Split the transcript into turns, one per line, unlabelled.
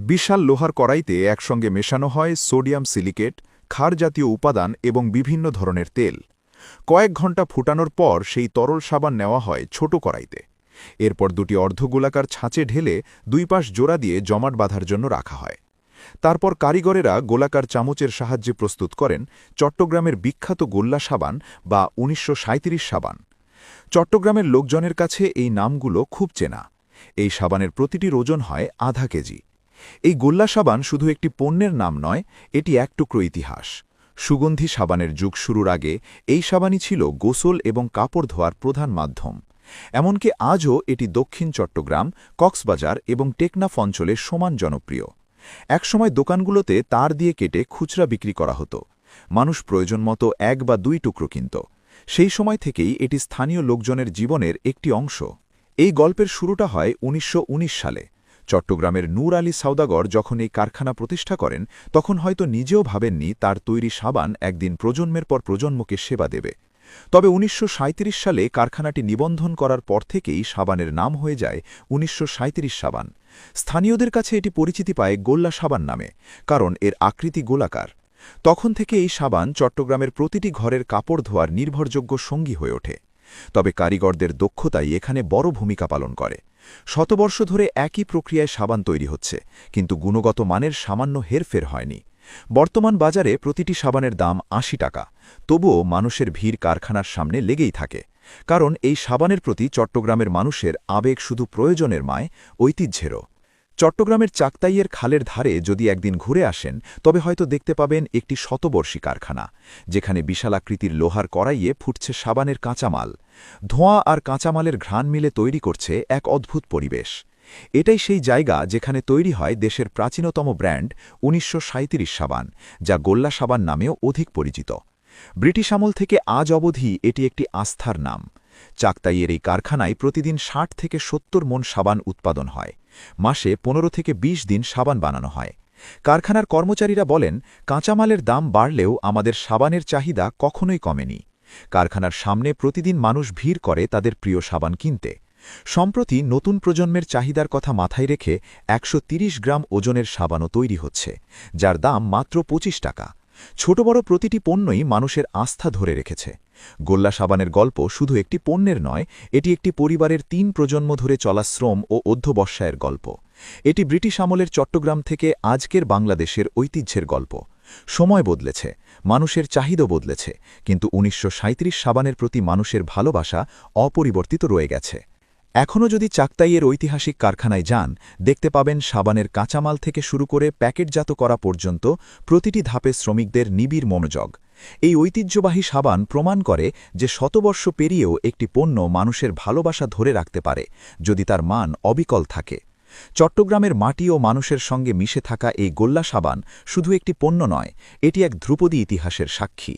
বিশাল লোহার কড়াইতে একসঙ্গে মেশানো হয় সোডিয়াম সিলিকেট, ক্ষার জাতীয় উপাদান এবং বিভিন্ন ধরনের তেল। কয়েক ঘন্টা ফুটানোর পর সেই তরল সাবান নেওয়া হয় ছোট কড়াইতে। এরপর দুটি অর্ধগোলাকার ছাঁচে ঢেলে দুই পাশ জোড়া দিয়ে জমাট বাঁধার জন্য রাখা হয়। তারপর কারিগরেরা গোলাকার চামচের সাহায্যে প্রস্তুত করেন চট্টগ্রামের বিখ্যাত গোল্লা সাবান বা ১৯৩৭ সাবান। চট্টগ্রামের লোকজনের কাছে এই নামগুলো খুব চেনা। এই সাবানের প্রতিটির ওজন হয় আধা কেজি। এই গোল্লা সাবান শুধু একটি পণ্যের নাম নয়, এটি এক টুকরো ইতিহাস। সুগন্ধি সাবানের যুগ শুরুর আগে এই সাবানই ছিল গোসল এবং কাপড় ধোয়ার প্রধান মাধ্যম। এমনকি আজও এটি দক্ষিণ চট্টগ্রাম, কক্সবাজার এবং টেকনাফ অঞ্চলে সমান জনপ্রিয়। একসময় দোকানগুলোতে তার দিয়ে কেটে খুচরা বিক্রি করা হতো। মানুষ প্রয়োজন মতো এক বা দুই টুকরো কিনত। সেই সময় থেকেই এটি স্থানীয় লোকজনের জীবনের একটি অংশ। এই গল্পের শুরুটা হয় ১৯১৯ সালে। চট্টগ্রামের নূর আলী সওদাগর যখন এই কারখানা প্রতিষ্ঠা করেন, তখন হয়তো নিজেও ভাবেননি তার তৈরি সাবান একদিন প্রজন্মের পর প্রজন্মকে সেবা দেবে। তবে ১৯৩৭ সালে কারখানাটি নিবন্ধন করার পর থেকেই সাবানের নাম হয়ে যায় ১৯৩৭ সাবান। স্থানীয়দের কাছে এটি পরিচিতি পায় গোল্লা সাবান নামে, কারণ এর আকৃতি গোলাকার। তখন থেকে এই সাবান চট্টগ্রামের প্রতিটি ঘরের কাপড় ধোয়ার নির্ভরযোগ্য সঙ্গী হয়ে ওঠে। তবে কারিগরদের দক্ষতাই এখানে বড় ভূমিকা পালন করে। শতবর্ষ ধরে একই প্রক্রিয়ায় সাবান তৈরি হচ্ছে, কিন্তু গুণগত মানের সামান্য হেরফের হয়নি। বর্তমান বাজারে প্রতিটি সাবানের দাম ৮০ টাকা। তবুও মানুষের ভিড় কারখানার সামনে লেগেই থাকে, কারণ এই সাবানের প্রতি চট্টগ্রামের মানুষের আবেগ শুধু প্রয়োজনের নয়, ঐতিহ্যেরও। চট্টগ্রামের চাকতাইয়ের খালের ধারে যদি একদিন ঘুরে আসেন, তবে হয়তো দেখতে পাবেন একটি শতবর্ষী কারখানা, যেখানে বিশালাকৃতির লোহার কড়াইয়ে ফুটছে সাবানের কাঁচামাল। ধোঁয়া আর কাঁচামালের ঘ্রাণ মিলে তৈরি করছে এক অদ্ভুত পরিবেশ। এটাই সেই জায়গা যেখানে তৈরি হয় দেশের প্রাচীনতম ব্র্যান্ড ১৯৩৭ সাবান, যা গোল্লা সাবান নামেও অধিক পরিচিত। ব্রিটিশ আমল থেকে আজ অবধি এটি একটি আস্থার নাম। চাকতাইয়ের এই কারখানায় প্রতিদিন ৬০ থেকে ৭০ মণ সাবান উৎপাদন হয়। মাসে ১৫ থেকে ২০ দিন সাবান বানানো হয়। কারখানার কর্মচারীরা বলেন, কাঁচামালের দাম বাড়লেও আমাদের সাবানের চাহিদা কখনোই কমেনি। কারখানার সামনে প্রতিদিন মানুষ ভিড় করে তাদের প্রিয় সাবান কিনতে। সম্প্রতি নতুন প্রজন্মের চাহিদার কথা মাথায় রেখে ১৩০ গ্রাম ওজনের সাবানও তৈরি হচ্ছে, যার দাম মাত্র ২৫ টাকা। ছোট বড় প্রতিটি পণ্যই মানুষের আস্থা ধরে রেখেছে। গোল্লা সাবানের গল্প শুধু একটি পণ্যের নয়, এটি একটি পরিবারের ৩ প্রজন্ম ধরে চলা শ্রম ও অধ্যবসায়ের গল্প। এটি ব্রিটিশ আমলের চট্টগ্রাম থেকে আজকের বাংলাদেশের ঐতিহ্যের গল্প। সময় বদলেছে, মানুষের চাহিদা বদলেছে, কিন্তু ১৯৩৭ সাবানের প্রতি মানুষের ভালোবাসা অপরিবর্তিত রয়ে গেছে। এখনও যদি চাকতাইয়ের ঐতিহাসিক কারখানায় যান, দেখতে পাবেন সাবানের কাঁচামাল থেকে শুরু করে প্যাকেটজাত করা পর্যন্ত প্রতিটি ধাপে শ্রমিকদের নিবিড় মনোযোগ। এই ঐতিহ্যবাহী সাবান প্রমাণ করে যে শতবর্ষ পেরিয়েও একটি পণ্য মানুষের ভালোবাসা ধরে রাখতে পারে, যদি তার মান অবিকল থাকে। চট্টগ্রামের মাটি ও মানুষের সঙ্গে মিশে থাকা এই গোল্লা সাবান শুধু একটি পণ্য নয়, এটি এক ধ্রুপদী ইতিহাসের সাক্ষী।